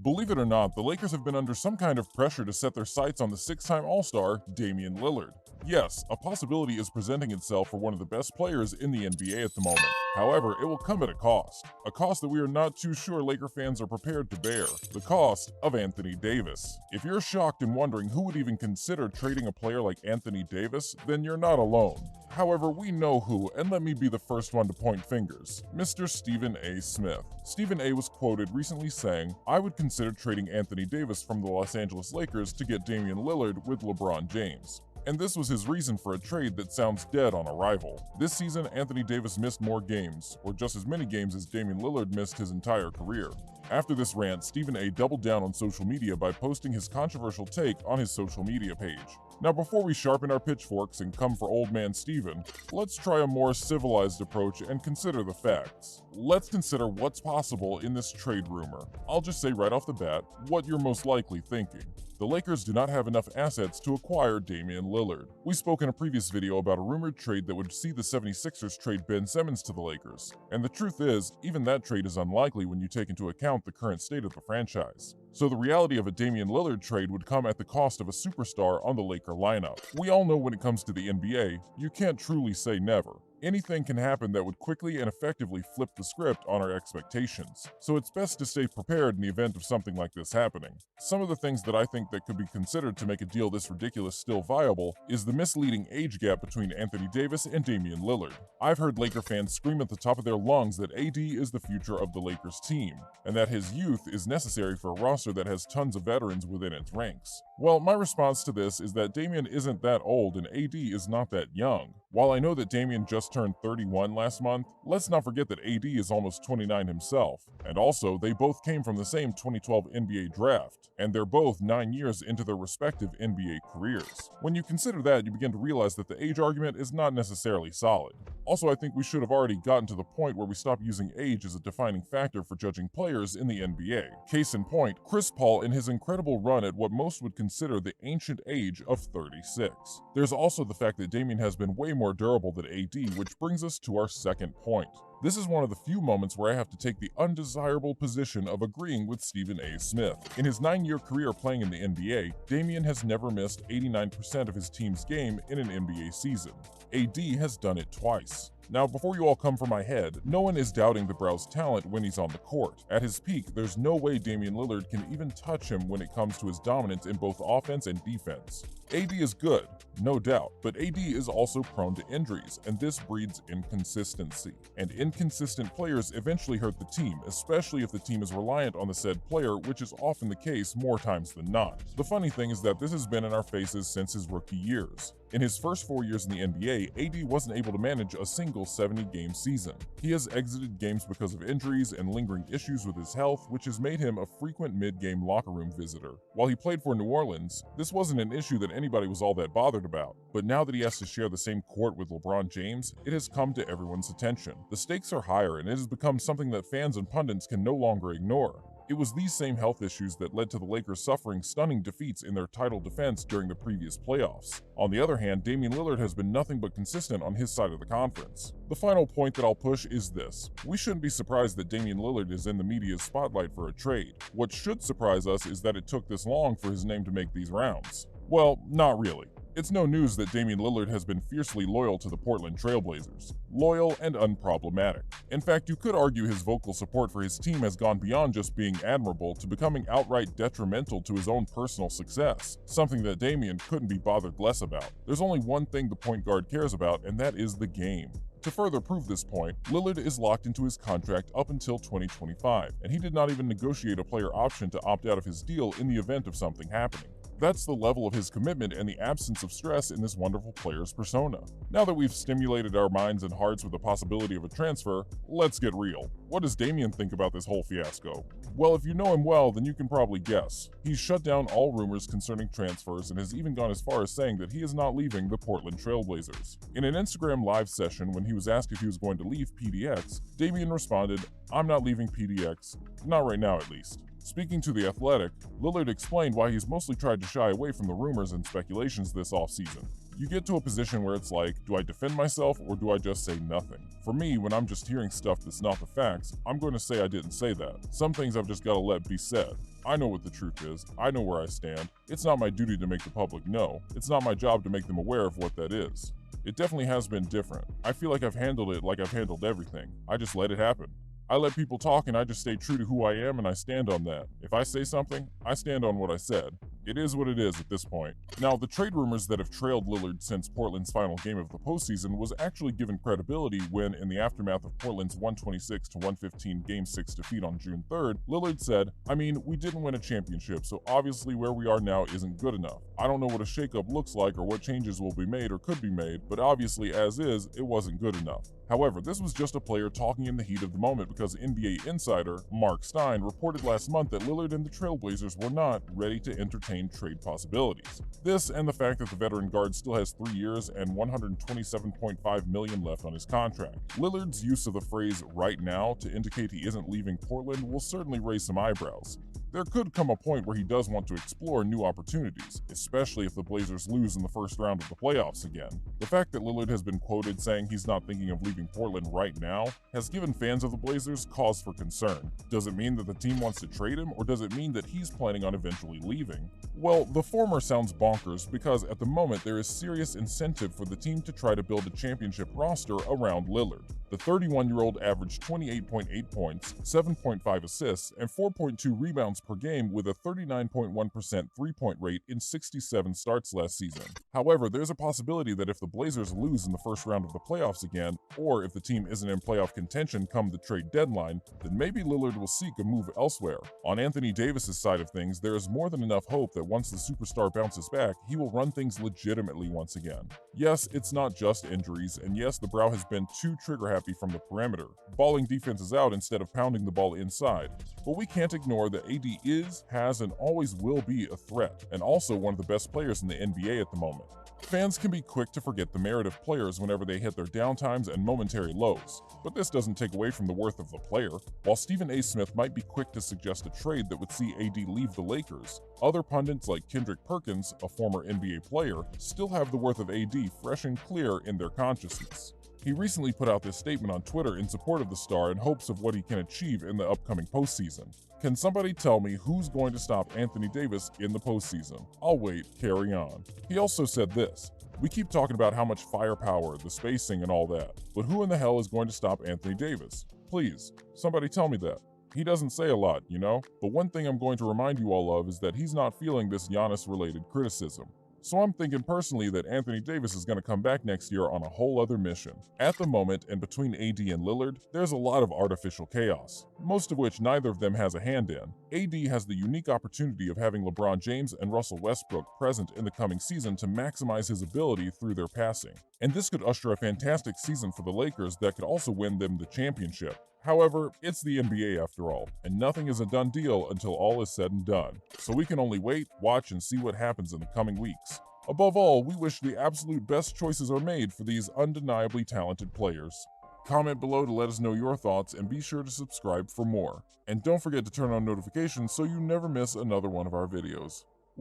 Believe it or not, the Lakers have been under some kind of pressure to set their sights on the six-time All-Star, Damian Lillard. Yes, a possibility is presenting itself for one of the best players in the NBA at the moment. However, it will come at a cost that we are not too sure Laker fans are prepared to bear, the cost of Anthony Davis. If you're shocked and wondering who would even consider trading a player like Anthony Davis, then you're not alone. However, we know who, and let me be the first one to point fingers. Mr. Stephen A. Smith. Stephen A. was quoted recently saying, "I would consider trading Anthony Davis from the Los Angeles Lakers to get Damian Lillard with LeBron James." And this was his reason for a trade that sounds dead on arrival. This season, Anthony Davis missed more games, or just as many games as Damian Lillard missed his entire career. After this rant, Stephen A. doubled down on social media by posting his controversial take on his social media page. Now, before we sharpen our pitchforks and come for old man Steven, let's try a more civilized approach and consider the facts. Let's consider what's possible in this trade rumor. I'll just say right off the bat what you're most likely thinking. The Lakers do not have enough assets to acquire Damian Lillard. We spoke in a previous video about a rumored trade that would see the 76ers trade Ben Simmons to the Lakers. And the truth is, even that trade is unlikely when you take into account the current state of the franchise. So the reality of a Damian Lillard trade would come at the cost of a superstar on the Laker lineup. We all know when it comes to the NBA, you can't truly say never. Anything can happen that would quickly and effectively flip the script on our expectations. So it's best to stay prepared in the event of something like this happening. Some of the things that I think that could be considered to make a deal this ridiculous still viable is the misleading age gap between Anthony Davis and Damian Lillard. I've heard Laker fans scream at the top of their lungs that AD is the future of the Lakers team, and that his youth is necessary for a roster that has tons of veterans within its ranks. Well, my response to this is that Damian isn't that old and AD is not that young. While I know that Damian just turned 31 last month, let's not forget that AD is almost 29 himself. And also, they both came from the same 2012 NBA draft, and they're both 9 years into their respective NBA careers. When you consider that, you begin to realize that the age argument is not necessarily solid. Also, I think we should have already gotten to the point where we stop using age as a defining factor for judging players in the NBA. Case in point, Chris Paul in his incredible run at what most would consider the ancient age of 36. There's also the fact that Damian has been way more durable than AD, which brings us to our second point. This is one of the few moments where I have to take the undesirable position of agreeing with Stephen A. Smith. In his 9-year career playing in the NBA, Damian has never missed 89% of his team's game in an NBA season. AD has done it twice. Now, before you all come for my head, no one is doubting the Brow's talent when he's on the court. At his peak, there's no way Damian Lillard can even touch him when it comes to his dominance in both offense and defense. AD is good, no doubt, but AD is also prone to injuries, and this breeds inconsistency. And inconsistent players eventually hurt the team, especially if the team is reliant on the said player, which is often the case more times than not. The funny thing is that this has been in our faces since his rookie years. In his first 4 years in the NBA, AD wasn't able to manage a single 70-game season. He has exited games because of injuries and lingering issues with his health, which has made him a frequent mid-game locker room visitor. While he played for New Orleans, this wasn't an issue that anybody was all that bothered about. But now that he has to share the same court with LeBron James, it has come to everyone's attention. The stakes are higher, and it has become something that fans and pundits can no longer ignore. It was these same health issues that led to the Lakers suffering stunning defeats in their title defense during the previous playoffs. On the other hand, Damian Lillard has been nothing but consistent on his side of the conference. The final point that I'll push is this. We shouldn't be surprised that Damian Lillard is in the media's spotlight for a trade. What should surprise us is that it took this long for his name to make these rounds. Well, not really. It's no news that Damian Lillard has been fiercely loyal to the Portland Trail Blazers. Loyal and unproblematic. In fact, you could argue his vocal support for his team has gone beyond just being admirable to becoming outright detrimental to his own personal success, something that Damian couldn't be bothered less about. There's only one thing the point guard cares about, and that is the game. To further prove this point, Lillard is locked into his contract up until 2025, and he did not even negotiate a player option to opt out of his deal in the event of something happening. That's the level of his commitment and the absence of stress in this wonderful player's persona. Now that we've stimulated our minds and hearts with the possibility of a transfer, let's get real. What does Damian think about this whole fiasco? Well, if you know him well, then you can probably guess. He's shut down all rumors concerning transfers and has even gone as far as saying that he is not leaving the Portland Trail Blazers. In an Instagram live session when he was asked if he was going to leave PDX, Damian responded, "I'm not leaving PDX, not right now at least." Speaking to The Athletic, Lillard explained why he's mostly tried to shy away from the rumors and speculations this offseason. You get to a position where it's like, do I defend myself or do I just say nothing? For me, when I'm just hearing stuff that's not the facts, I'm going to say I didn't say that. Some things I've just got to let be said. I know what the truth is. I know where I stand. It's not my duty to make the public know. It's not my job to make them aware of what that is. It definitely has been different. I feel like I've handled it like I've handled everything. I just let it happen. I let people talk and I just stay true to who I am and I stand on that. If I say something, I stand on what I said. It is what it is at this point. Now, the trade rumors that have trailed Lillard since Portland's final game of the postseason was actually given credibility when, in the aftermath of Portland's 126-115 Game 6 defeat on June 3rd, Lillard said, "I mean, we didn't win a championship, so obviously where we are now isn't good enough. I don't know what a shakeup looks like or what changes will be made or could be made, but obviously as is, it wasn't good enough." However, this was just a player talking in the heat of the moment because NBA insider Mark Stein reported last month that Lillard and the Trailblazers were not ready to entertain trade possibilities. This and the fact that the veteran guard still has 3 years and $127.5 million left on his contract. Lillard's use of the phrase "right now" to indicate he isn't leaving Portland will certainly raise some eyebrows. There could come a point where he does want to explore new opportunities, especially if the Blazers lose in the first round of the playoffs again. The fact that Lillard has been quoted saying he's not thinking of leaving Portland right now has given fans of the Blazers cause for concern. Does it mean that the team wants to trade him, or does it mean that he's planning on eventually leaving? Well, the former sounds bonkers because at the moment there is serious incentive for the team to try to build a championship roster around Lillard. The 31-year-old averaged 28.8 points, 7.5 assists, and 4.2 rebounds per game with a 39.1% three-point rate in 67 starts last season. However, there's a possibility that if the Blazers lose in the first round of the playoffs again, or if the team isn't in playoff contention come the trade deadline, then maybe Lillard will seek a move elsewhere. On Anthony Davis's side of things, there is more than enough hope that once the superstar bounces back, he will run things legitimately once again. Yes, it's not just injuries, and yes, the Brow has been too trigger-happy from the perimeter, balling defenses out instead of pounding the ball inside. But we can't ignore that AD is, has, and always will be a threat, and also one of the best players in the NBA at the moment. Fans can be quick to forget the merit of players whenever they hit their downtimes and momentary lows, but this doesn't take away from the worth of the player. While Stephen A. Smith might be quick to suggest a trade that would see AD leave the Lakers, other pundits like Kendrick Perkins, a former NBA player, still have the worth of AD fresh and clear in their consciousness. He recently put out this statement on Twitter in support of the star in hopes of what he can achieve in the upcoming postseason. "Can somebody tell me who's going to stop Anthony Davis in the postseason? I'll wait, carry on." He also said this: "We keep talking about how much firepower, the spacing, and all that, but who in the hell is going to stop Anthony Davis? Please, somebody tell me that." He doesn't say a lot, you know? But one thing I'm going to remind you all of is that he's not feeling this Giannis-related criticism. So I'm thinking personally that Anthony Davis is going to come back next year on a whole other mission. At the moment, and between AD and Lillard, there's a lot of artificial chaos, most of which neither of them has a hand in. AD has the unique opportunity of having LeBron James and Russell Westbrook present in the coming season to maximize his ability through their passing. And this could usher a fantastic season for the Lakers that could also win them the championship. However, it's the NBA after all, and nothing is a done deal until all is said and done. So we can only wait, watch, and see what happens in the coming weeks. Above all, we wish the absolute best choices are made for these undeniably talented players. Comment below to let us know your thoughts, and be sure to subscribe for more. And don't forget to turn on notifications so you never miss another one of our videos.